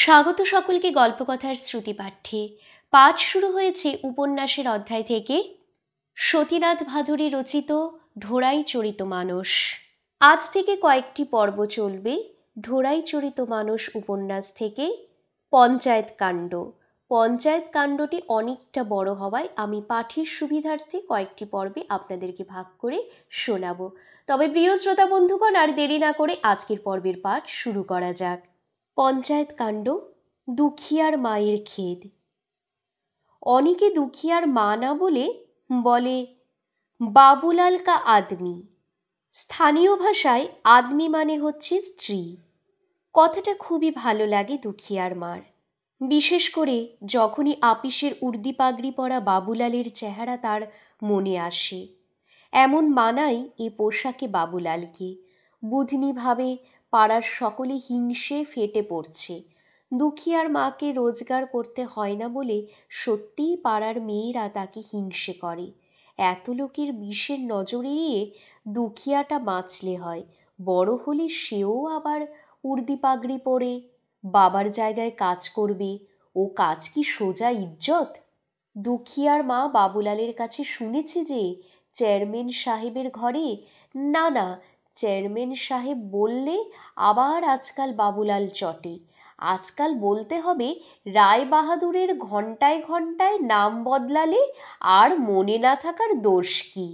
স্বাগত সকলকে গল্পকথার শ্রুতিপাঠ্যে। পাঠ শুরু হয়েছে উপন্যাসের অধ্যায় থেকে। সতীনাথ ভাদুরী রচিত ঢোড়াই চরিত মানস। আজ থেকে কয়েকটি পর্ব চলবে ঢোড়াই চরিত মানস উপন্যাস থেকে পঞ্চায়েত কাণ্ড। পঞ্চায়েত কাণ্ডটি অনেকটা বড় হওয়ায় আমি পাঠের সুবিধার্থে কয়েকটি পর্বে আপনাদেরকে ভাগ করে শোনাবো। তবে প্রিয় শ্রোতা বন্ধুগণ, আর দেরি না করে আজকের পর্বের পাঠ শুরু করা যাক। পঞ্চায়েত কাণ্ড, দুখিয়ার মায়ের খেদ। অনেকে দুখিয়ার মা না বলে বলে বাবুলাল কা আদমি। স্থানীয় ভাষায় আদমি মানে হচ্ছে স্ত্রী। কথাটা খুবই ভালো লাগে দুখিয়ার মার, বিশেষ করে যখনই আপিসের উর্দি পাগড়ি পরা বাবুলালের চেহারা তার মনে আসে। এমন মানাই এ পোশাকে বাবুলালকে। বুধনিভাবে পাড়ার সকলে হিংসে ফেটে পড়ছে। দুখিয়ার মাকে রোজগার করতে হয় না বলে সত্যিই পাড়ার মেয়েরা তাকে হিংসে করে। এত লোকের বিষের নজর এড়িয়ে দুখিয়াটা বাঁচলে হয়। বড় হলে সেও আবার উর্দি পাগড়ি পরে বাবার জায়গায় কাজ করবে। ও কাজ কি সোজা ইজ্জত? দুখিয়ার মা বাবুলালের কাছে শুনেছে যে চেয়ারম্যান সাহেবের ঘরে, না, চেয়ারম্যান সাহেব বললে আবার আজকাল বাবুলাল চটে। আজকাল বলতে হবে রায় বাহাদুরের ঘণ্টায় ঘণ্টায় নাম বদলালে আর মনে না থাকার দোষ কি।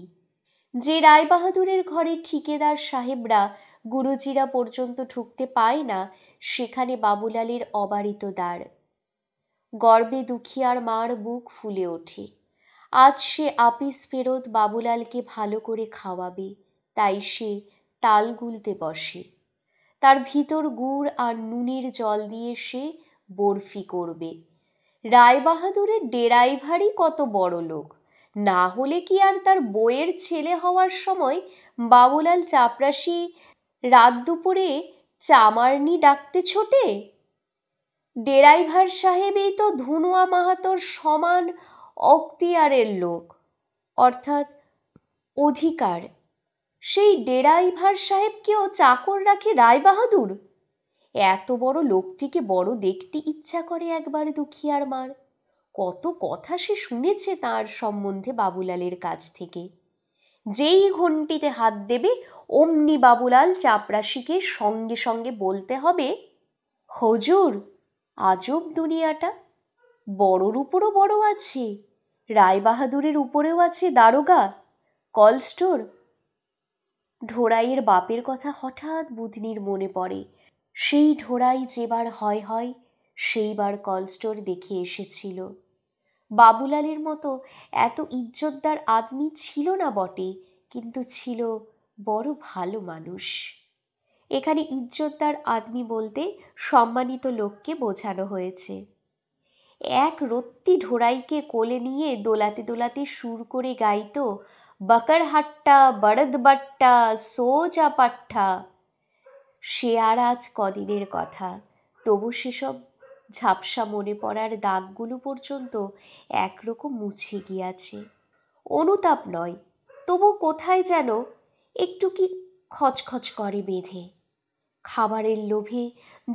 যে রায় বাহাদুরের ঘরে ঠিকেদার সাহেবরা গুরুজিরা পর্যন্ত ঢুকতে পায় না, সেখানে বাবুলালের অবারিত দ্বার। গর্বে দুখিয়ার মার বুক ফুলে ওঠে। আজ সে আপিস ফেরত বাবুলালকে ভালো করে খাওয়াবে, তাই সে তাল গুলতে বসে। তার ভিতর গুড় আর নুনের জল দিয়ে সে বরফি করবে। রায়বাহাদুরের ড্রাইভারই কত বড় লোক, না হলে কি আর তার বইয়ের ছেলে হওয়ার সময় বাবুলাল চাপরাশি রাত দুপুরে চামারনি ডাকতে ছোটে? ড্রাইভার সাহেবই তো ধুনুয়া মাহাতোর সমান অক্তিয়ারের লোক, অর্থাৎ অধিকার। সেই ড্রাইভার সাহেবকেও চাকর রাখে রায়বাহাদুর। এত বড় লোকটিকে বড় দেখতে ইচ্ছা করে একবার দুখিয়ার মার। কত কথা সে শুনেছে তার সম্বন্ধে বাবুলালের কাছ থেকে। যেই ঘন্টিতে হাত দেবে অমনি বাবুলাল চাপরাশিকে সঙ্গে সঙ্গে বলতে হবে, হুজুর, আজব দুনিয়াটা। বড়র উপরও বড় আছে, রায়বাহাদুরের উপরেও আছে দারোগা, কল স্টোর। ঢোড়াইয়ের বাপের কথা হঠাৎ বুধনির মনে পড়ে। সেই ঢোড়াই যেবার হয় সেইবার কল স্টোর দেখে এসেছিল। বাবুলালের মতো এত ইজ্জতদার আদমি ছিল না বটে, কিন্তু ছিল বড় ভালো মানুষ। এখানে ইজ্জতদার আদমি বলতে সম্মানিত লোককে বোঝানো হয়েছে। এক রত্তি ঢোড়াইকে কোলে নিয়ে দোলাতে দোলাতে সুর করে গাইতো, বকরহাট্টা বড়দ বাট্টা সোজা পাট্টা। সে আর আজ কদিনের কথা, তবু সেসব ঝাপসা মনে পড়ার দাগগুলো পর্যন্ত একরকম মুছে গিয়াছে। অনুতাপ নয়, তবু কোথায় যেন একটু কি খচখচ করে বেঁধে। খাবারের লোভে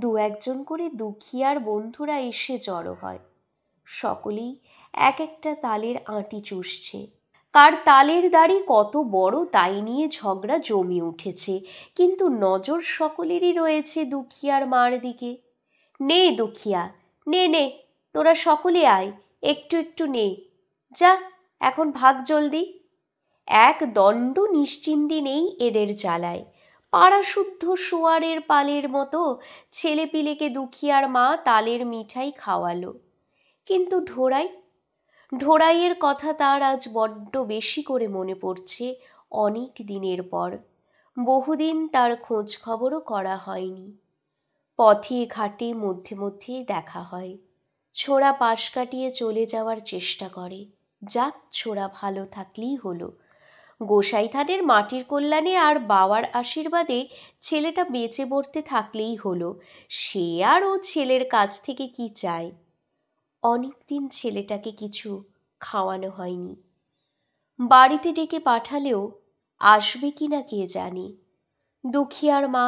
দু একজন করে দুখিয়ার বন্ধুরা এসে জড়ো হয়। সকলেই এক একটা তালের আঁটি চুষছে। কার তালের দাড়ি কত বড় তাই নিয়ে ঝগড়া জমে উঠেছে, কিন্তু নজর সকলেরই রয়েছে দুখিয়ার মার দিকে। নে দুখিয়া, নে, তোরা সকলে আয়, একটু একটু নে, যা এখন ভাগ জলদি। এক দণ্ড নিশ্চিন্দি নেই এদের জ্বালায়। পাড়াশুদ্ধ শোয়ারের পালের মতো ছেলেপিলেকে দুখিয়ার মা তালের মিঠাই খাওয়ালো। কিন্তু ঢোড়াইয়ের কথা তার আজ বড্ড বেশি করে মনে পড়ছে। অনেক দিনের পর, বহুদিন তার খোঁজ খবরও করা হয়নি। পথে ঘাটে মধ্যে মধ্যে দেখা হয়। ছোড়া পাশ কাটিয়ে চলে যাওয়ার চেষ্টা করে। যাক, ছোড়া ভালো থাকলেই হলো। গোসাই থানের মাটির কল্যাণে আর বাবার আশীর্বাদে ছেলেটা বেঁচে বর্তে থাকলেই হলো। সে আর ও ছেলের কাছ থেকে কি চায়? অনেক দিন ছেলেটাকে কিছু খাওয়ানো হয়নি। বাড়িতে ডেকে পাঠালেও আসবে কি না কে জানে। দুখিয়ার মা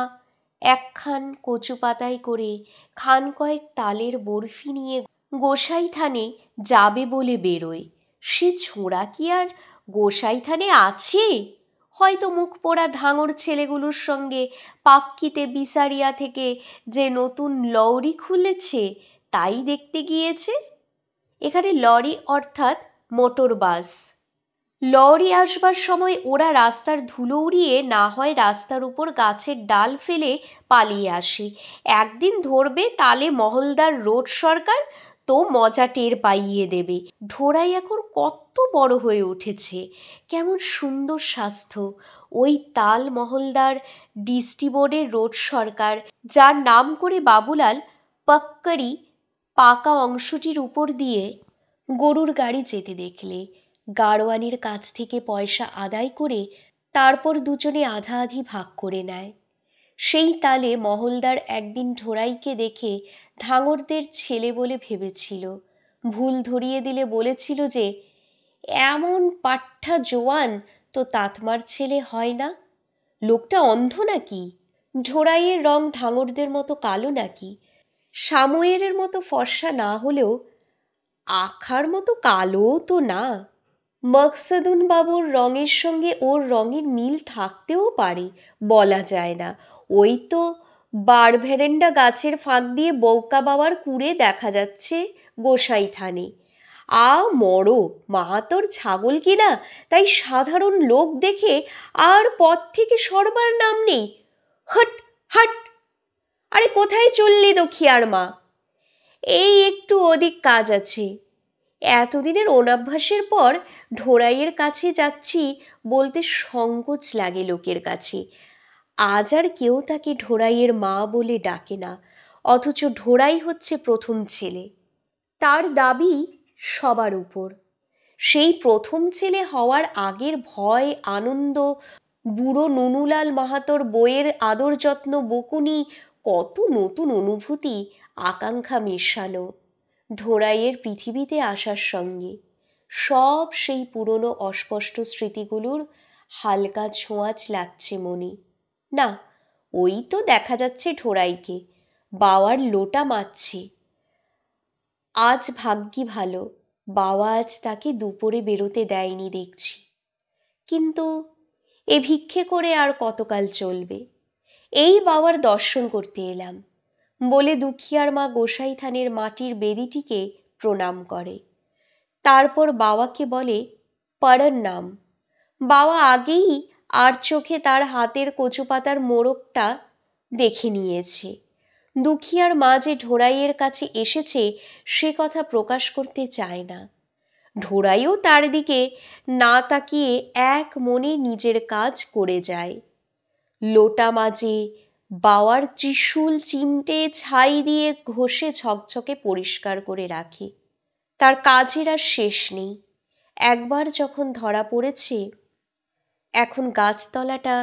একখান কচু পাতায় করে খান কয়েক তালের বরফি নিয়ে গোসাই থানে যাবে বলে বেরোয়। সে ছোঁড়া কি আর গোসাই থানে আছে? হয়তো মুখ পোড়া ধাঙর ছেলেগুলোর সঙ্গে পাক্কিতে বিসারিয়া থেকে যে নতুন লরি খুলেছে তাই দেখতে গিয়েছে। এখানে লরি অর্থাৎ মোটর বাস। লরি আসবার সময় ওরা রাস্তার ধুলো উড়িয়ে না হয় রাস্তার উপর গাছের ডাল ফেলে পালিয়ে আসে। একদিন ধরবে তালে মহলদার রোড সরকার, তো মজা টের পাইয়ে দেবে। ঢোড়াই এখন কত বড় হয়ে উঠেছে, কেমন সুন্দর স্বাস্থ্য। ওই তাল মহলদার ডিস্টি বোর্ডের রোড সরকার, যার নাম করে বাবুলাল পাক্কারি পাকা অংশটির উপর দিয়ে গরুর গাড়ি যেতে দেখলে গাড়োয়ানের কাছ থেকে পয়সা আদায় করে তারপর দুজনে আধা আধি ভাগ করে নেয়। সেই তালে মহলদার একদিন ঢোড়াইকে দেখে ধাঙরদের ছেলে বলে ভেবেছিল। ভুল ধরিয়ে দিলে বলেছিল যে, এমন পাঠা জোয়ান তো তাতমার ছেলে হয় না। লোকটা অন্ধ নাকি? ঢোড়াইয়ের রং ধাঙরদের মতো কালো নাকি? সাময়ের মতো ফর্সা না হলেও আখার মতো কালো তো না। মকসুদুন বাবুর রঙের সঙ্গে ওর রঙের মিল থাকতেও পারে, বলা যায় না। ওই তো বারভেরেন্ডা গাছের ফাঁক দিয়ে বৌকা বাবার কুড়ে দেখা যাচ্ছে গোসাই থানে। মরো মাহাতোর ছাগল কিনা, তাই সাধারণ লোক দেখে আর পথ থেকে সরবার নাম নেই। হট হাট! আরে কোথায় চললি দখিয়ার মা? এই একটু ওদিক কাজ আছে। এতদিনের অনভ্যাসের পর ঢোড়াইয়ের কাছে যাচ্ছি বলতে সংকোচ লাগে লোকের কাছে। আজ আর কেউ তাকে ঢোড়াইয়ের মা বলে ডাকে না, অথচ ঢোড়াই হচ্ছে প্রথম ছেলে। তার দাবি সবার উপর। সেই প্রথম ছেলে হওয়ার আগের ভয় আনন্দ, বুড়ো নুনুলাল মাহাতোর বইয়ের আদর যত্ন, বকুনি, কত নতুন অনুভূতি আকাঙ্ক্ষা মেশানো ঢোড়াইয়ের পৃথিবীতে আসার সঙ্গে। সব সেই পুরনো অস্পষ্ট স্মৃতিগুলোর হালকা ছোঁয়াচ লাগছে মনে। না, ওই তো দেখা যাচ্ছে ঢোড়াইকে বাওয়ার লোটা মারছে। আজ ভাগ্যি ভালো, বাবা আজ তাকে দুপুরে বেরোতে দেয়নি দেখছি। কিন্তু এ ভিক্ষে করে আর কতকাল চলবে? এই বাবার দর্শন করতে এলাম বলে দুখিয়ার মা গোসাই থানের মাটির বেদিটিকে প্রণাম করে। তারপর বাবাকে বলে পড়ার নাম। বাবা আগেই আর চোখে তার হাতের কচুপাতার মোড়কটা দেখে নিয়েছে। দুখিয়ার মা যে ঢোড়াইয়ের কাছে এসেছে সে কথা প্রকাশ করতে চায় না। ঢোড়াইও তার দিকে না তাকিয়ে এক মনে নিজের কাজ করে যায়। লোটা মাঝে বাওয়ার ত্রিশূল চিমটে ছাই দিয়ে ঘষে ঝকঝকে পরিষ্কার করে রাখে। তার কাজের আর শেষ নেই। একবার যখন ধরা পড়েছে, এখন গাছতলাটা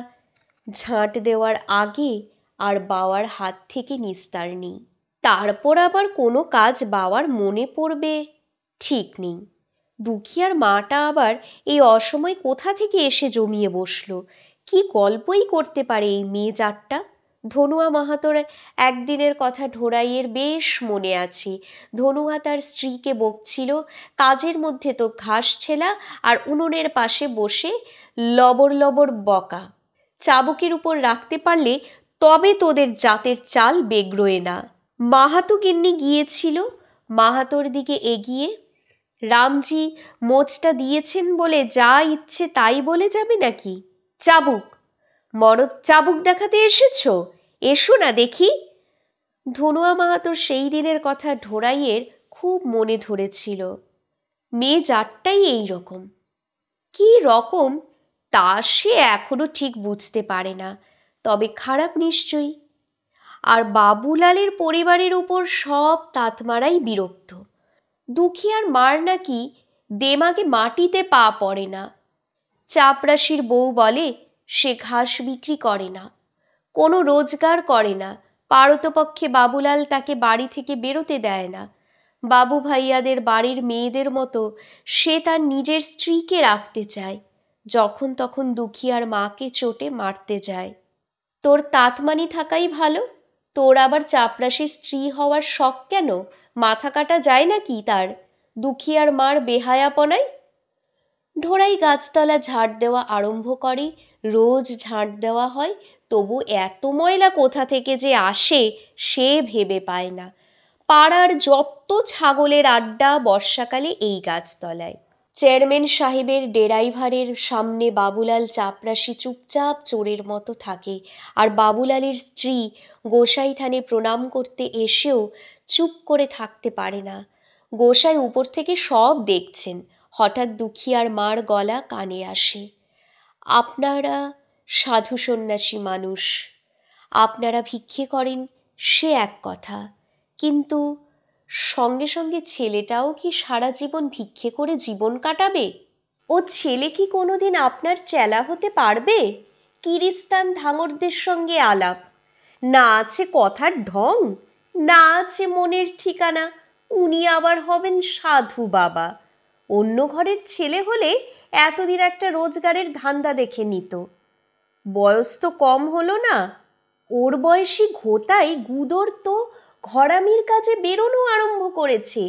ঝাঁট দেওয়ার আগে আর বাওয়ার হাত থেকে নিস্তার নেই। তারপর আবার কোনো কাজ বাওয়ার মনে পড়বে ঠিক নেই। দুখিয়ার মাটা আবার এই অসময় কোথা থেকে এসে জমিয়ে বসলো? কি গল্পই করতে পারে এই মেয়ে জাতটা। ধনুয়া মাহাতোর একদিনের কথা ঢোড়াইয়ের বেশ মনে আছে। ধনুয়া তার স্ত্রীকে বকছিল, কাজের মধ্যে তো ঘাস ছেলা আর উনুনের পাশে বসে লবর লবর বকা। চাবুকের উপর রাখতে পারলে তবে তোদের জাতের চাল বেগড়োয় না। মাহাতো গিন্নি গিয়েছিল মাহাতোর দিকে এগিয়ে, রামজি মোচটা দিয়েছেন বলে যা ইচ্ছে তাই বলে যাবে নাকি? চাবুক, মরদ চাবুক দেখাতে এসেছো? এসো না দেখি। ধনুয়া মাহাতোর সেই দিনের কথা ঢোড়াইয়ের খুব মনে ধরেছিল। মেয়ে জাতটাই এই রকম। কি রকম তা সে এখনো ঠিক বুঝতে পারে না, তবে খারাপ নিশ্চয়ই। আর বাবুলালের পরিবারের উপর সব তাতমারাই বিরক্ত। দুখিয়ার মার নাকি দেমাগে মাটিতে পা পড়ে না। চাপরাশির বউ বলে সে ঘাস বিক্রি করে না, কোনো রোজগার করে না, পারতপক্ষে বাবুলাল তাকে বাড়ি থেকে বেরোতে দেয় না। বাবু ভাইয়াদের বাড়ির মেয়েদের মতো সে তার নিজের স্ত্রীকে রাখতে চায়, যখন তখন দুখিয়ার মাকে চোটে মারতে যায়। তোর তাতমানি থাকাই ভালো। তোর আবার চাপরাশির স্ত্রী হওয়ার শখ কেন? মাথা কাটা যায় নাকি তার দুখিয়ার মার বেহায়াপনায়? ঢোড়াই গাছতলা ঝাড় দেওয়া আরম্ভ করে। রোজ ঝাড় দেওয়া হয়, তবু এত ময়লা কোথা থেকে যে আসে সে ভেবে পায় না। পাড়ার যত ছাগলের আড্ডা বর্ষাকালে এই গাছতলায়। চেয়ারম্যান সাহেবের ড্রাইভারের সামনে বাবুলাল চাপরাশি চুপচাপ চোরের মতো থাকে, আর বাবুলালের স্ত্রী গোসাই থানে প্রণাম করতে এসেও চুপ করে থাকতে পারে না। গোসাই উপর থেকে সব দেখছেন। হঠাৎ দুখিয়ার মার গলা কানে আসে, আপনারা সাধু সন্ন্যাসী মানুষ, আপনারা ভিক্ষে করেন সে এক কথা, কিন্তু সঙ্গে সঙ্গে ছেলেটাও কি সারা জীবন ভিক্ষে করে জীবন কাটাবে? ও ছেলে কি কোনোদিন আপনার চেলা হতে পারবে? কিরিস্তান ধাঙরদের সঙ্গে আলাপ, না আছে কথার ঢং, না আছে মনের ঠিকানা। উনি আবার হবেন সাধু বাবা। অন্য ঘরের ছেলে হলে এতদিন একটা রোজগারের ধান্দা দেখে নিত। বয়স তো কম হলো না? ওর বয়সী ঘোতাই গুদর তো ঘরামির কাজে বেরোনো আরম্ভ করেছে।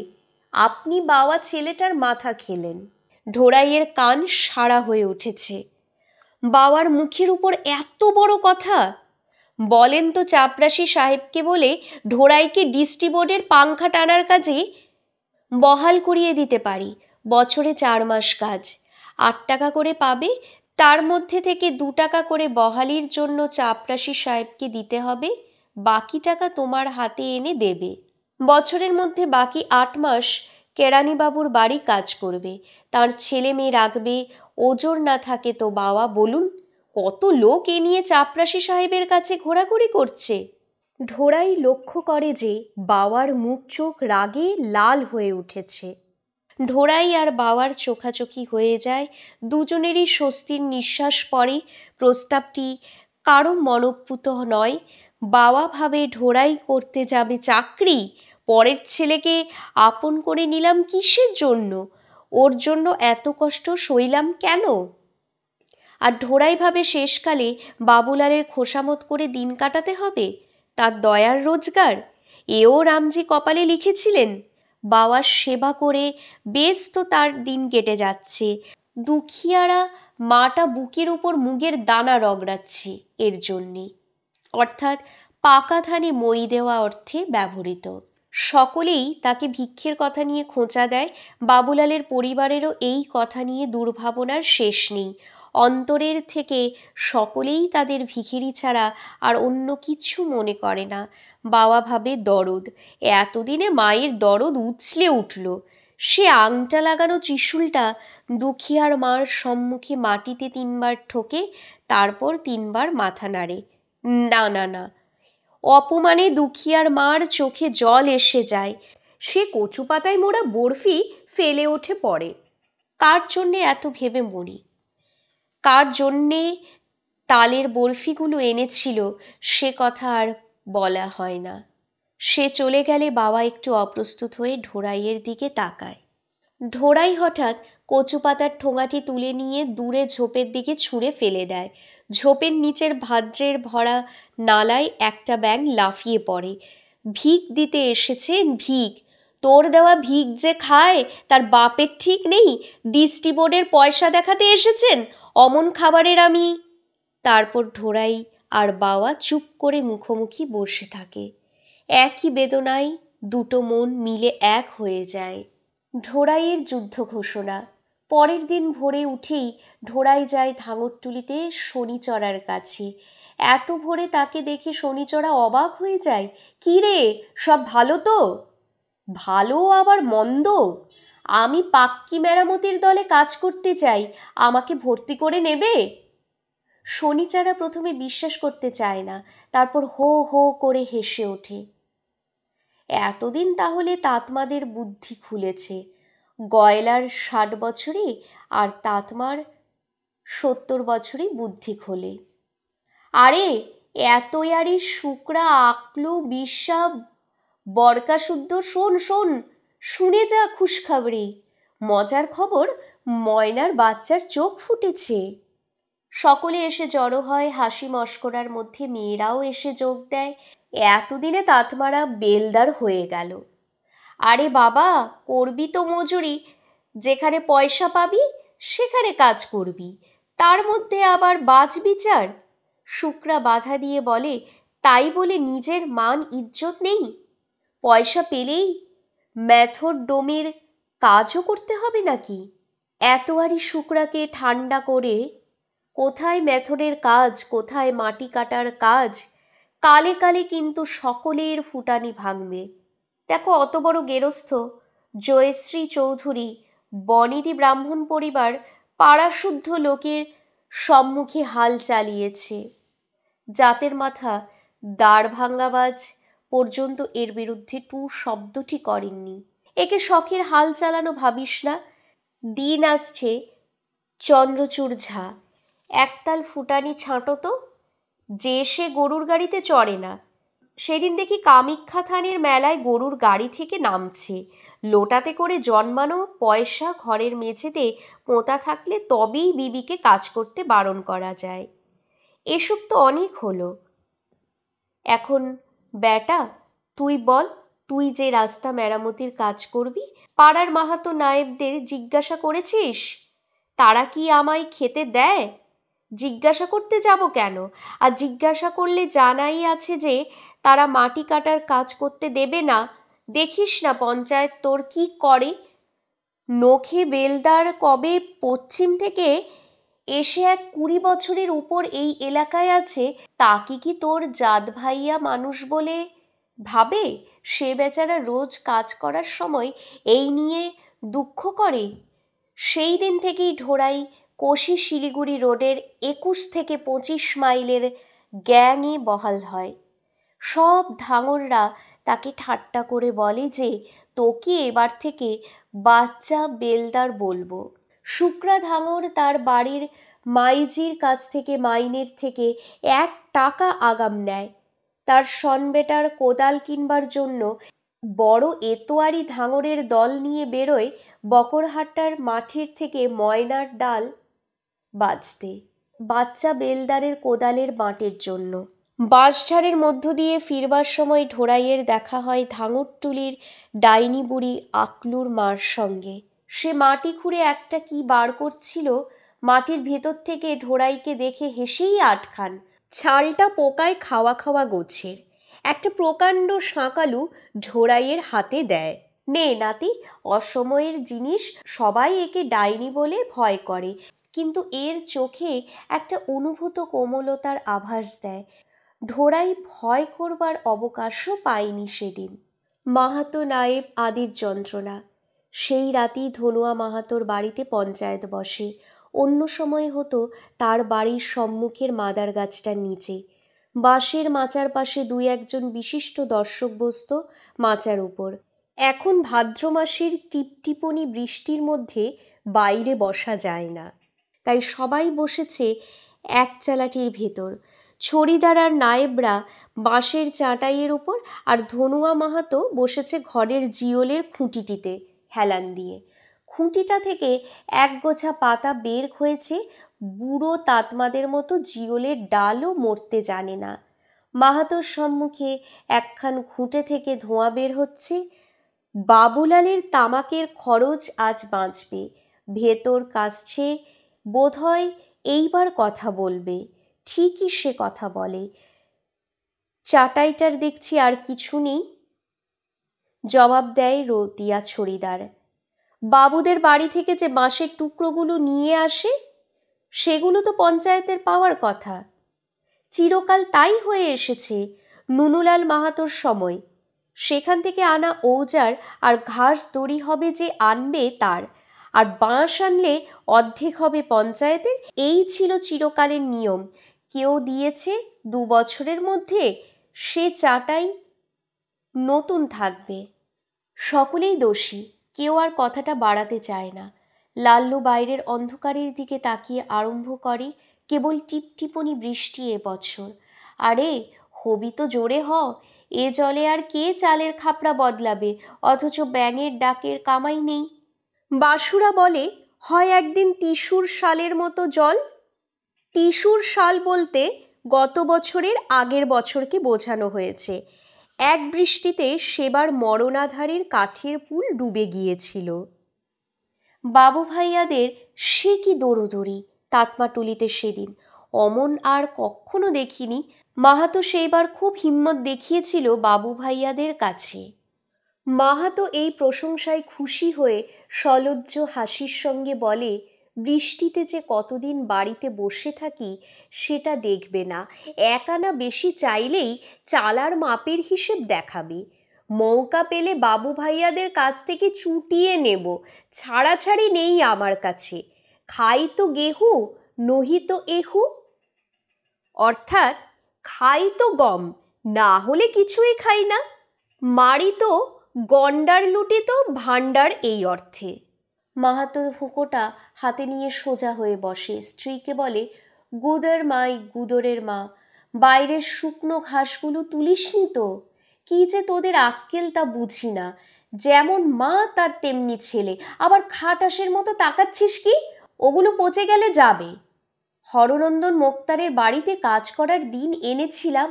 আপনি বাবা ছেলেটার মাথা খেলেন। ঢোড়াইয়ের কান সারা হয়ে উঠেছে। বাবার মুখের উপর এত বড় কথা! বলেন তো চাপরাশি সাহেবকে বলে ঢোড়াইকে ডিস্টি বোর্ডের পাংখা টানার কাজে বহাল করিয়ে দিতে পারি। বছরে 4 মাস কাজ, 8 টাকা করে পাবে। তার মধ্যে থেকে 2 টাকা করে বহালির জন্য চাপরাশি সাহেবকে দিতে হবে। বাকি টাকা তোমার হাতে এনে দেবে। বছরের মধ্যে বাকি 8 মাস কেরানিবাবুর বাড়ি কাজ করবে, তার ছেলে মেয়ে রাখবে। ওজোর না থাকে তো বাবা বলুন? কত লোক এ নিয়ে চাপরাশি সাহেবের কাছে ঘোরাঘুরি করছে। ঢোড়াই লক্ষ্য করে যে বাবার মুখ চোখ রাগে লাল হয়ে উঠেছে। ঢোড়াই আর বাবার চোখাচোখি হয়ে যায়। দুজনেরই স্বস্তির নিঃশ্বাস পড়ে। প্রস্তাবটি কারো মনঃপূত নয়। বাবা ভাবে ঢোড়াই করতে যাবে চাকরি, পরের ছেলেকে আপন করে নিলাম কিসের জন্য? ওর জন্য এত কষ্ট সইলাম কেন? আর ঢোড়াই ভাবে শেষকালে বাবুলালের খোসামত করে দিন কাটাতে হবে, তার দয়ার রোজগার। এও রামজি কপালে লিখেছিলেন। বাবার সেবা করে বেশ তো তার দিন কেটে যাচ্ছে। দুখিয়ারা মাটা বুকের উপর মুগের দানা রগড়াচ্ছে এর জন্যে, অর্থাৎ পাকা ধানে মই দেওয়া অর্থে ব্যবহৃত। সকলেই তাকে ভিক্ষের কথা নিয়ে খোঁচা দেয়। বাবুলালের পরিবারেরও এই কথা নিয়ে দুর্ভাবনার শেষ নেই। অন্তরের থেকে সকলেই তাদের ভিখিরি ছাড়া আর অন্য কিছু মনে করে না। বাবা ভাবে দরদ, এতদিনে মায়ের দরদ উছলে উঠল। সে আংটা লাগানো ত্রিশূলটা দুখিয়ার মার সম্মুখে মাটিতে 3 বার ঠোকে, তারপর 3 বার মাথা নাড়ে। না না না, অপমানে দুখিয়ার মার চোখে জল এসে যায়। সে কচু পাতায় মোড়া বরফি ফেলে ওঠে পড়ে। কার জন্যে এত ভেবে মরি? কার জন্যে তালের বরফিগুলো এনেছিল সে কথা আর বলা হয় না। সে চলে গেলে বাবা একটু অপ্রস্তুত হয়ে ঢোড়াইয়ের দিকে তাকায়। ঢোড়াই হঠাৎ কচু পাতার ঠোঙাটি তুলে নিয়ে দূরে ঝোপের দিকে ছুঁড়ে ফেলে দেয়। ঝোপের নিচের ভাদ্রের ভরা নালায় একটা ব্যাঙ লাফিয়ে পড়ে। ভিক দিতে এসেছেন ভিক? তোর দেওয়া ভিক যে খায় তার বাপের ঠিক নেই? ডিস্টি বোর্ডের পয়সা দেখাতে এসেছেন? অমন খাবারের আমি। তারপর ঢোড়াই আর বাবা চুপ করে মুখোমুখি বসে থাকে। একই বেদনায় দুটো মন মিলে এক হয়ে যায়। ঢোড়াইয়ের যুদ্ধ ঘোষণা। পরের দিন ভোরে উঠেই ঢোড়াই যায় ধাঙরটুলিতে শনিচড়ার কাছে। এত ভোরে তাকে দেখে শনিচড়া অবাক হয়ে যায়। কি রে, সব ভালো তো? ভালো আবার মন্দ? আমি পাক্কি মেরামতির দলে কাজ করতে চাই, আমাকে ভর্তি করে নেবে? শনিচারা প্রথমে বিশ্বাস করতে চায় না, তারপর হো হো করে হেসে ওঠে। এতদিন তাহলে তাতমাদের বুদ্ধি খুলেছে। গয়লার 60 বছরে আর তাতমার 70 বছরে বুদ্ধি খোলে। আরে এত ইয়ারি শুকরা আকলু বিশ্বা বরকা শুদ্ধ, শোন শোন, শুনে যা খুশখাবরি। মজার খবর, ময়নার বাচ্চার চোখ ফুটেছে। সকলে এসে জড়ো হয়, হাসি মশকরার মধ্যে মেয়েরাও এসে যোগ দেয়। এতদিনে তাতমারা বেলদার হয়ে গেল। আরে বাবা, করবি তো মজুরি, যেখানে পয়সা পাবি সেখানে কাজ করবি, তার মধ্যে আবার বাজ বিচার। শুক্রা বাধা দিয়ে বলে, তাই বলে নিজের মান ইজ্জত নেই? পয়সা পেলেই ম্যাথর ডোমের কাজও করতে হবে নাকি? এতবারই শুক্রাকে ঠান্ডা করে, কোথায় মেথডের কাজ, কোথায় মাটি কাটার কাজ, কালে কালে কিন্তু সকলের ফুটানি ভাঙবে। দেখো, অত বড় গেরস্থ জয়শ্রী চৌধুরী, বনেদি ব্রাহ্মণ পরিবার, পাড়াশুদ্ধ লোকের সম্মুখে হাল চালিয়েছে। জাতের মাথা দাড় ভাঙ্গাবাজ পর্যন্ত এর বিরুদ্ধে টু শব্দটি করেননি। একে শখের হাল চালানো ভাবিস না। দিন আসছে চন্দ্রচূড় ঝা, একতাল ফুটানি ছাঁটো তো, যে সে গরুর গাড়িতে চড়ে না। সেদিন দেখি কামাখ্যা থানের মেলায় গরুর গাড়ি থেকে নামছে, লোটাতে করে জন্মানো পয়সা ঘরের মেঝেতে পোঁতা থাকলে তবেই বিবিকে কাজ করতে বারণ করা যায়। এসব তো অনেক হলো। এখন বেটা, তুই বল, তুই যে রাস্তা মেরামতির কাজ করবি, পাড়ার মাহাতো নায়েবদের জিজ্ঞাসা করেছিস তারা কি আমায় খেতে দেয়? জিজ্ঞাসা করতে যাব কেন? আর জিজ্ঞাসা করলে জানাই আছে যে তারা মাটি কাটার কাজ করতে দেবে না। দেখিস না পঞ্চায়েত তোর কি করে। নখে বেলদার কবে পশ্চিম থেকে এসে এক 20 বছরের উপর এই এলাকায় আছে, তাকে কি তোর জাত ভাইয়া মানুষ বলে ভাবে? সে বেচারা রোজ কাজ করার সময় এই নিয়ে দুঃখ করে। সেই দিন থেকেই ঢোড়াই কোশি শিলিগুড়ি রোডের 21 থেকে 25 মাইলের গ্যাংয়ে বহাল হয়। সব ধাঙররা তাকে ঠাট্টা করে বলে যে তোকে এবার থেকে বাচ্চা বেলদার বলবো। শুক্রা ধাঙর তার বাড়ির মাইজির কাছ থেকে মাইনের থেকে 1 টাকা আগাম নেয়। তার সনবেটার কোদাল কিনবার জন্য বড় এতোয়ারি ধাঙরের দল নিয়ে বেরোয় বকরহাট্টার মাঠের থেকে ময়নার ডাল বাজতে, বাচ্চা বেলদারের কোদালের বাঁটের জন্য। বাঁশঝাড়ের মধ্য দিয়ে ফিরবার সময় ঢোড়াইয়ের দেখা হয় ধাঙরটুলির ডাইনি বুড়ি আকলুর মার সঙ্গে। সে মাটি খুঁড়ে একটা কি বার করছিল, মাটির ভেতর থেকে ঢোড়াইকে দেখে হেসেই আটখান। ছালটা পোকায় খাওয়া খাওয়া গোছের একটা প্রকাণ্ড শাঁকালু ঢোড়াইয়ের হাতে দেয়। নে নাতি, অসময়ের জিনিস, সবাই একে ডাইনি বলে ভয় করে, কিন্তু এর চোখে একটা অনুভূত কোমলতার আভাস দেয়। ঢোড়াই ভয় করবার অবকাশও পায়নি সেদিন। মাহাতো নায়েব আদির যন্ত্রণা। সেই রাতেই ধনুয়া মাহাতোর বাড়িতে পঞ্চায়েত বসে। অন্য সময় হতো তার বাড়ির সম্মুখের মাদার গাছটার নিচে। বাঁশের মাচার পাশে 2-1 বিশিষ্ট দর্শক বসত মাচার উপর। এখন ভাদ্র মাসের টিপটিপনি বৃষ্টির মধ্যে বাইরে বসা যায় না, তাই সবাই বসেছে এক চালাটির ভেতর। ছড়িদার আর নায়েবরা বাঁশের চাটাইয়ের উপর, আর ধনুয়া মাহাতো বসেছে ঘরের জিওলের খুঁটিটিতে হেলান দিয়ে। খুঁটিটা থেকে একগোছা পাতা বের হয়েছে, বুড়ো তাতমাদের মতো জিওলের ডালও মরতে জানে না। মাহাতোর সম্মুখে একখান ঘুঁটে থেকে ধোঁয়া বের হচ্ছে। বাবুলালের তামাকের খরচ আজ বাঁচবে। ভেতর কাশছে, বোধহয় এইবার কথা বলবে। ঠিকই সে কথা বলে। চাটাইটার দেখছি আর কিছু নেই, জবাব দেয় রতিয়া ছড়িদার। বাবুদের বাড়ি থেকে যে বাঁশের টুকরোগুলো নিয়ে আসে, সেগুলো তো পঞ্চায়েতের পাওয়ার কথা। চিরকাল তাই হয়ে এসেছে নুনুলাল মাহাতোর সময়। সেখান থেকে আনা ঔজার আর ঘাস দড়ি হবে যে আনবে তার, আর বাঁশ আনলে অর্ধেক হবে পঞ্চায়েতের। এই ছিল চিরকালের নিয়ম। কেউ দিয়েছে 2 বছরের মধ্যে, সে চাটাই নতুন থাকবে। সকলেই দোষী, কেউ আর কথাটা বাড়াতে চায় না। লাল্লু বাইরের অন্ধকারের দিকে তাকিয়ে আরম্ভ করে, কেবল টিপটিপনি বৃষ্টি এবছর। আরে হবি তো জোরে হ, এ জলে আর কে চালের খাপড়া বদলাবে, অথচ ব্যাঙের ডাকের কামাই নেই। বাসুরা বলে, হয় একদিন 33 সালের মতো জল, তিসুর সাল বলতে গত বছরের আগের বছরকে বোঝানো হয়েছে। এক বৃষ্টিতে সেবার মরণাধারের কাঠের পুল ডুবে গিয়েছিল। বাবু ভাইয়াদের সে কি দৌড়োদৌড়ি তাতমাটুলিতে সেদিন, অমন আর কখনো দেখিনি। মাহাতো সেইবার খুব হিম্মত দেখিয়েছিল বাবু ভাইয়াদের কাছে। মাহাতো এই প্রশংসায় খুশি হয়ে সলজ্জ হাসির সঙ্গে বলে, বৃষ্টিতে যে কতদিন বাড়িতে বসে থাকি সেটা দেখবে না, এক আনা বেশি চাইলেই চালার মাপের হিসেব দেখাবে। মৌকা পেলে বাবু ভাইয়াদের কাছ থেকে চুটিয়ে নেব, ছাড়াছাড়ি নেই আমার কাছে। খাই তো গেহু নহি তো এহু, অর্থাৎ খাই তো গম, না হলে কিছুই খাই না। মারি তো গন্ডার লুটি তো ভাণ্ডার, এই অর্থে। মাহাতোর হুঁকোটা হাতে নিয়ে সোজা হয়ে বসে, স্ত্রীকে বলে, গুদর মাই গুদরের মা, বাইরের শুকনো ঘাসগুলো তুলিসনি তো? কি যে তোদের আক্কেল তা বুঝি না, যেমন মা তার তেমনি ছেলে, আবার খাটাসের মতো তাকাচ্ছিস কি? ওগুলো পচে গেলে যাবে। হরনন্দন মোক্তারের বাড়িতে কাজ করার দিন এনেছিলাম,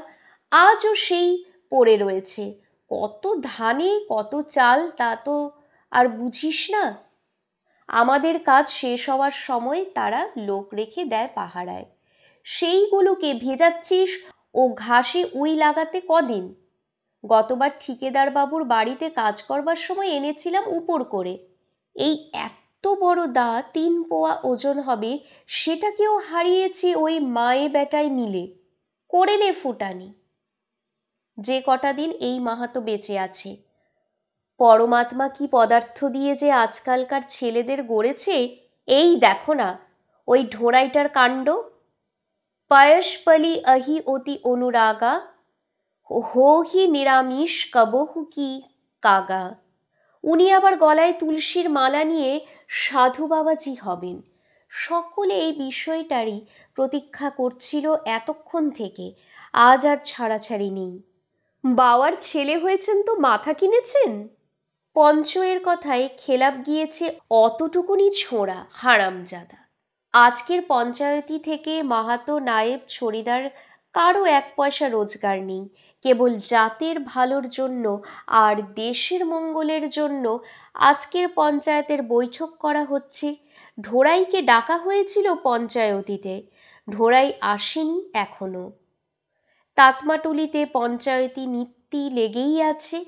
আজও সেই পড়ে রয়েছে। কত ধানে কত চাল তা তো আর বুঝিস না। আমাদের কাজ শেষ হওয়ার সময় তারা লোক রেখে দেয় পাহারায়, সেইগুলোকে ভেজাচ্ছিস ও ঘাসে উই লাগাতে কদিন। গতবার ঠিকেদার বাবুর বাড়িতে কাজ করবার সময় এনেছিলাম উপর করে, এই এত বড় দা 3 পোয়া ওজন হবে, সেটাকেও হারিয়েছি ওই মায়ে বেটায় মিলে। করে নে ফুটানি। যে কটা দিন এই মাহাতো বেঁচে আছে, পরমাত্মা কি পদার্থ দিয়ে যে আজকালকার ছেলেদের গড়েছে, এই দেখো না ওই ঢোঁড়াইটার কাণ্ড। পয়সপলি অহি অতি অনুরাগা, হো হি নিরামিষ কবহু কি কাগা। উনি আবার গলায় তুলসীর মালা নিয়ে সাধু বাবাজি হবেন। সকলে এই বিষয়টারই প্রতীক্ষা করছিল এতক্ষণ থেকে, আজ আর ছাড়াছাড়ি নেই। বাওয়ার ছেলে হয়েছেন তো মাথা কিনেছেন। পঞ্চয়ের কথায় খেলাপ গিয়েছে অতটুকুনি ছোঁড়া হারামজাদা। আজকের পঞ্চায়েতি থেকে মাহাতো নায়েব ছড়িদার কারো 1 পয়সা রোজগার নেই। কেবল জাতের ভালোর জন্য আর দেশের মঙ্গলের জন্য আজকের পঞ্চায়েতের বৈঠক করা হচ্ছে। ঢোড়াইকে ডাকা হয়েছিল পঞ্চায়েতিতে, ঢোড়াই আসেনি এখনো। তাতমাটুলিতে পঞ্চায়েতি নিত্যি লেগেই আছে।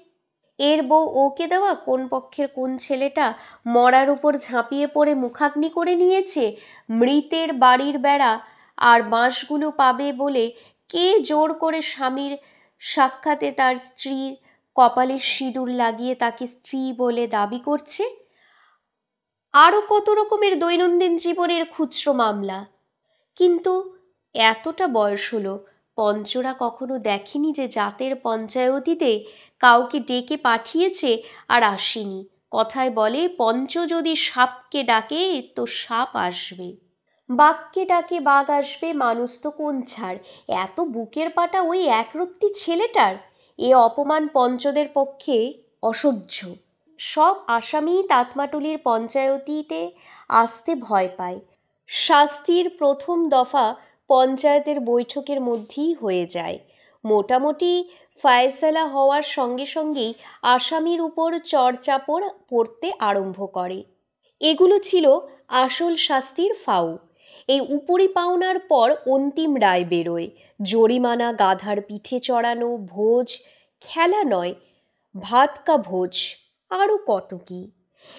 এর বউ ওকে দেওয়া কোন পক্ষের কোন ছেলেটা মরার উপর ঝাঁপিয়ে পড়ে মুখাগ্নি করে নিয়েছে, মৃতের বাড়ির বেড়া আর বাঁশগুলো পাবে বলে কে জোর করে স্বামীর সাক্ষাতে তার স্ত্রীর কপালে সিঁদুর লাগিয়ে তাকে স্ত্রী বলে দাবি করছে। আরও কত রকমের দৈনন্দিন জীবনের খুচরো মামলা। কিন্তু এতটা বয়স হলো, পঞ্চরা কখনো দেখেনি যে জাতের পঞ্চায়েতিতে কাউকে ডেকে পাঠিয়েছে আর আসেনি। কথায় বলে, পঞ্চ যদি সাপকে ডাকে তো সাপ আসবে, বাঘকে ডাকে বাঘ আসবে, মানুষ তো কোন ছাড়। এত বুকের পাটা ওই একরত্তি ছেলেটার, এ অপমান পঞ্চদের পক্ষে অসহ্য। সব আসামি তাতমাটুলির পঞ্চায়েতিতে আসতে ভয় পায়। শাস্তির প্রথম দফা পঞ্চায়েতের বৈঠকের মধ্যেই হয়ে যায়। মোটামুটি ফায়সালা হওয়ার সঙ্গে সঙ্গেই আসামির উপর চড়চাপড় পড়তে আরম্ভ করে। এগুলো ছিল আসল শাস্তির ফাউ। এই উপরি পাওনার পর অন্তিম রায় বেরোয়। জরিমানা, গাধার পিঠে চড়ানো, ভোজ, খেলা নয় ভাতকা ভোজ, আরও কত কি।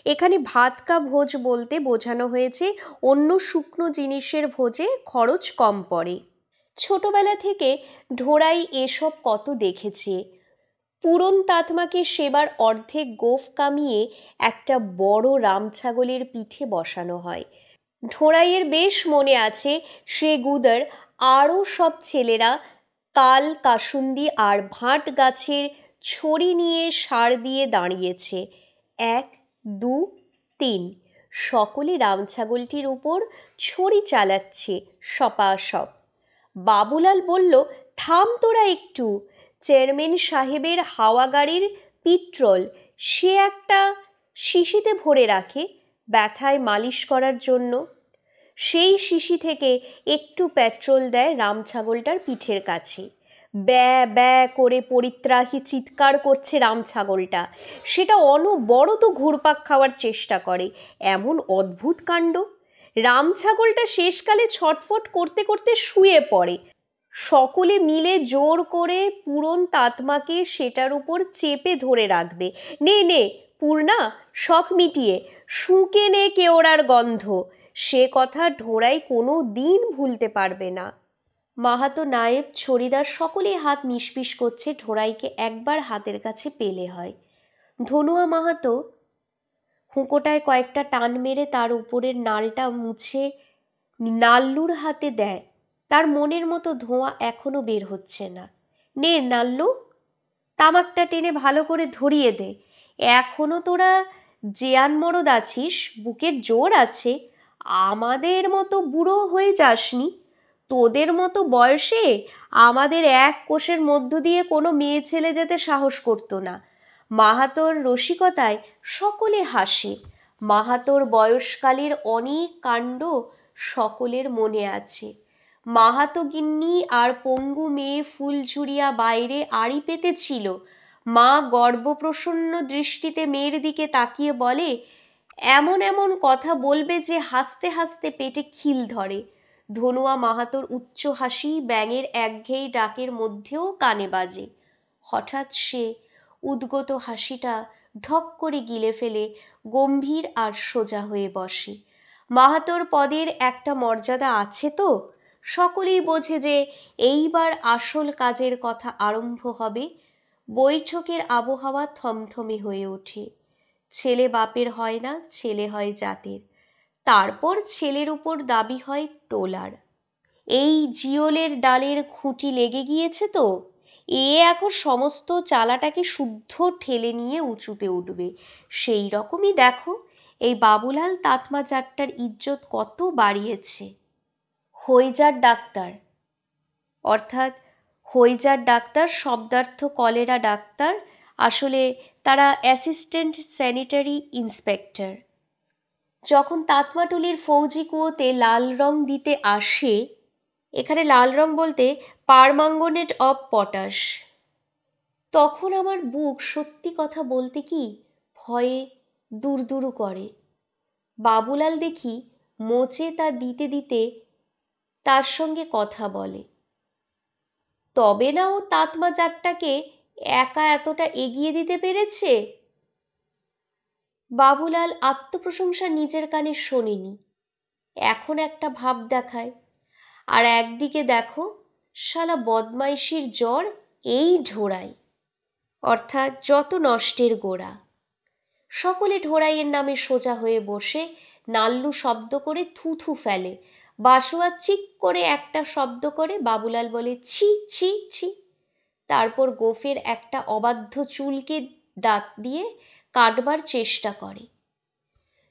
এখানে ভাতকা ভোজ বলতে বোঝানো হয়েছে অন্য শুকনো জিনিসের ভোজে খরচ কম পড়ে। ছোটবেলা থেকে ঢোড়াই এসব কত দেখেছে। পুরন তাতমাকে সেবার অর্ধেক গোঁফ কামিয়ে একটা বড় রামছাগলের পিঠে বসানো হয়। ঢোড়াইয়ের বেশ মনে আছে, সে গুদর আরও সব ছেলেরা কাল কাসুন্দি আর ভাট গাছের ছড়ি নিয়ে সার দিয়ে দাঁড়িয়েছে। 1, 2, 3 সকলে রামছাগলটির উপর ছড়ি চালাচ্ছে সপাসপ। বাবুলাল বলল, থাম তোরা একটু, চেয়ারম্যান সাহেবের হাওয়া গাড়ির পেট্রোল সে একটা শিশিতে ভরে রাখে ব্যথায় মালিশ করার জন্য। সেই শিশি থেকে একটু পেট্রোল দেয় রাম ছাগলটার পিঠের কাছে। ব্যা ব্যা করে পরিত্রাহী চিৎকার করছে রাম ছাগলটা। সেটা অনবরত ঘুরপাক খাওয়ার চেষ্টা করে। এমন অদ্ভুত কাণ্ড! রাম ছাগলটা শেষকালে ছটফট করতে করতে শুয়ে পড়ে। সকলে মিলে জোর করে পূরণ তাতমাকে সেটার উপর চেপে ধরে রাখবে। নে নে পূর্ণা, শখ মিটিয়ে শুঁকে নে কেওড়ার গন্ধ। সে কথা ঢোড়াই কোনো দিন ভুলতে পারবে না। মাহাতো, নায়েব, ছড়িদার সকলেই হাত নিষ্পিস করছে ঢোড়াইকে একবার হাতের কাছে পেলে হয়। ধনুয়া মাহাতো হুঁকোটায় কয়েকটা টান মেরে তার উপরের নালটা মুছে নাল্লুর হাতে দেয়। তার মনের মতো ধোঁয়া এখনো বের হচ্ছে না। নে নাল্লু, তামাকটা টেনে ভালো করে ধরিয়ে দে। এখনো তোরা জেয়ান মরদ আছিস, বুকের জোর আছে। আমাদের মতো বুড়ো হয়ে যাসনি। তোদের মতো বয়সে আমাদের এক কোষের মধ্য দিয়ে কোনো মেয়ে ছেলে যেতে সাহস করতো না। মাহাতোর রসিকতায় সকলে হাসে। মাহাতোর বয়সকালের অনেক কাণ্ড সকলের মনে আছে। মাহাতো গিন্নি আর পঙ্গু মেয়ে ফুলঝুরিয়া বাইরে আড়ি পেতেছিল। মা গর্বপ্রসন্ন দৃষ্টিতে মেয়ের দিকে তাকিয়ে বলে, এমন এমন কথা বলবে যে হাসতে হাসতে পেটে খিল ধরে। ধনুয়া মাহাতোর উচ্চ হাসি ব্যাঙের একঘেয়ে ডাকের মধ্যেও কানে বাজে। হঠাৎ সে উদ্গত হাসিটা ঢক করে গিলে ফেলে গম্ভীর আর সোজা হয়ে বসে। মাহাতোর পদের একটা মর্যাদা আছে তো। সকলেই বোঝে যে এইবার আসল কাজের কথা আরম্ভ হবে। বৈঠকের আবহাওয়া থমথমে হয়ে ওঠে। ছেলে বাপের হয় না, ছেলে হয় জাতের। তারপর ছেলের উপর দাবি হয় টোলার। এই জিওলের ডালের খুঁটি লেগে গিয়েছে তো, এ এখন সমস্ত চালাটাকে শুদ্ধ ঠেলে নিয়ে উঁচুতে উঠবে। সেই রকমই দেখো এই বাবুলাল তাতমা জাতটার ইজ্জত কত বাড়িয়েছে। হইজার ডাক্তার, অর্থাৎ হইজার ডাক্তার শব্দার্থ কলেরা ডাক্তার, আসলে তারা অ্যাসিস্ট্যান্ট স্যানিটারি ইন্সপেক্টর। যখন তাতমাটুলির ফৌজি কুয়োতে লাল রং দিতে আসে, এখানে লাল রং বলতে পারম্যাঙ্গনেট অফ পটাশ, তখন আমার বুক সত্যি কথা বলতে কি ভয়ে দুরদুরু করে। বাবুলাল দেখি মোচে তা দিতে দিতে তার সঙ্গে কথা বলে। তবে না ও তাতমা জাতটাকে একা এতটা এগিয়ে দিতে পেরেছে। বাবুলাল আত্মপ্রশংসা নিজের কানে শোনেনি, এখন একটা ভাব দেখায়। আর একদিকে দেখো শালা বদমাইশির জ্বর এই ঢোড়াই, অর্থাৎ যত নষ্টের গোড়া। সকলে ঢোড়াইয়ের নামে সোজা হয়ে বসে নাল্লু শব্দ করে থু থু ফেলে। বাসুয়া চিক করে একটা শব্দ করে, বাবুলাল বলে ছি ছি ছি। তারপর গোফের একটা অবাধ্য চুলকে দাঁত দিয়ে কাটবার চেষ্টা করে।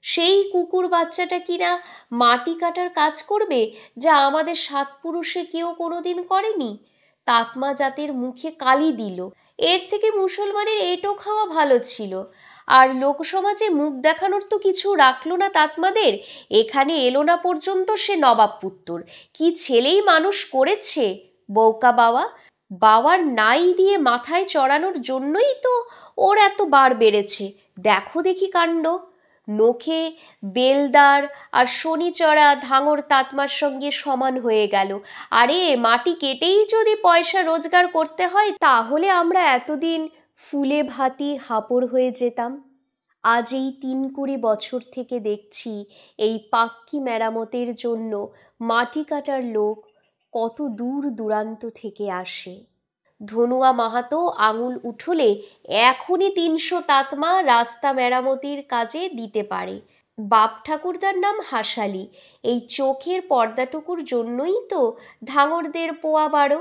সেই কুকুর বাচ্চাটা কিনা মাটি কাটার কাজ করবে, যা আমাদের সাত পুরুষে কেউ কোনোদিন করেনি। তাতমা জাতের মুখে কালি দিল। এর থেকে মুসলমানের এঁটো খাওয়া ভালো ছিল। আর লোকসমাজে মুখ দেখানোর তো কিছু রাখলো না তাতমাদের। এখানে এলো না পর্যন্ত সে নবাব পুত্তর। কি ছেলেই মানুষ করেছে বৌকা বাবা। বাবার নাই দিয়ে মাথায় চড়ানোর জন্যই তো ওর এত বার বেড়েছে। দেখো দেখি কাণ্ড। নখে বেলদার আর শনিচড়া ধাঙর তাতমার সঙ্গে সমান হয়ে গেল। আরে মাটি কেটেই যদি পয়সা রোজগার করতে হয়, তাহলে আমরা এতদিন ফুলে ভাতি হাপড় হয়ে যেতাম। আজ এই ৩-২০ বছর থেকে দেখছি এই পাক্কি মেরামতের জন্য মাটি কাটার লোক কত দূর দূরান্ত থেকে আসে। ধনুয়া মাহাতো আঙুল উঠলে এখনই ৩০০ তাতমা রাস্তা মেরামতির কাজে দিতে পারে। বাপ ঠাকুরদার নাম হাসালি। এই চোখের পর্দাটুকুর জন্যই তো ধাঙরদের পোয়া বারো।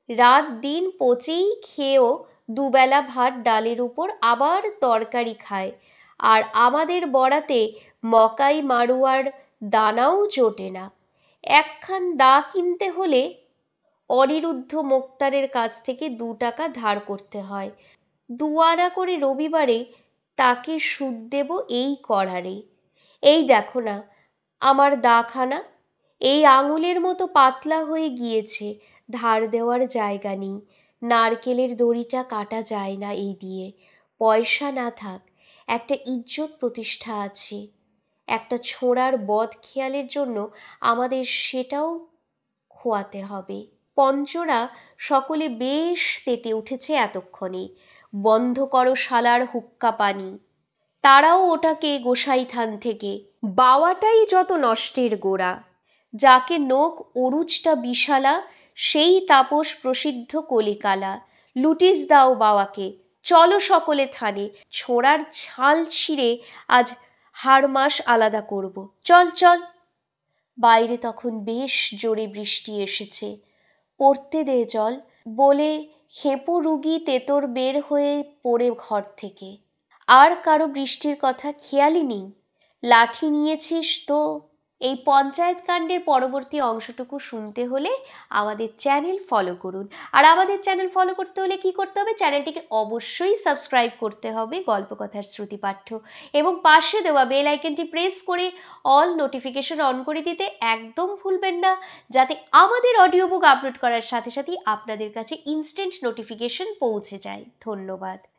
রাত দিন পচেই খেয়েও দুবেলা ভাত ডালের উপর আবার তরকারি খায়। আর আমাদের বরাতে মকাই মাড়ুয়ার দানাও জোটে না। একখান দা কিনতে হলে অনিরুদ্ধ মোক্তারের কাছ থেকে ২ টাকা ধার করতে হয়। ২ আনা করে রবিবারে তাকে সুদ দেব এই করারে। এই দেখো না আমার দাখানা, এই আঙুলের মতো পাতলা হয়ে গিয়েছে, ধার দেওয়ার জায়গা নেই, নারকেলের দড়িটা কাটা যায় না এই দিয়ে। পয়সা না থাক, একটা ইজ্জত প্রতিষ্ঠা আছে, একটা ছোঁড়ার বদ খেয়ালের জন্য আমাদের সেটাও খোয়াতে হবে। পঞ্চরা সকলে বেশ তেতে উঠেছে এতক্ষণে। বন্ধ করো শালার হুক্কা পানি। তারাও ওটাকে গোসাই থান থেকে। বাওয়াটাই যত নষ্টের গোড়া। যাকে নোক অরুজটা বিশালা, সেই তাপস প্রসিদ্ধ কলিকালা। লুটিস দাও বাওয়াকে, চলো সকলে থানে। ছোড়ার ছাল ছিঁড়ে আজ হাড়মাস আলাদা করব। চল চল। বাইরে তখন বেশ জোরে বৃষ্টি এসেছে। পড়তে দে চল বলে খেপো রুগী তেতর বের হয়ে পড়ে ঘর থেকে। আর কারো বৃষ্টির কথা খেয়ালই নেই। লাঠি নিয়েছিস তো? এই পঞ্চায়েত কাণ্ডের পরবর্তী অংশটুকু শুনতে হলে আমাদের চ্যানেল ফলো করুন। আর আমাদের চ্যানেল ফলো করতে হলে কি করতে হবে? চ্যানেলটিকে অবশ্যই সাবস্ক্রাইব করতে হবে গল্পকথার শ্রুতিপাঠ্য, এবং পাশে দেওয়া বেল আইকনটি প্রেস করে অল নোটিফিকেশন অন করে দিতে একদম ভুলবেন না, যাতে আমাদের অডিও বুক আপলোড করার সাথে সাথেই আপনাদের কাছে ইনস্ট্যান্ট নোটিফিকেশন পৌঁছে যায়। ধন্যবাদ।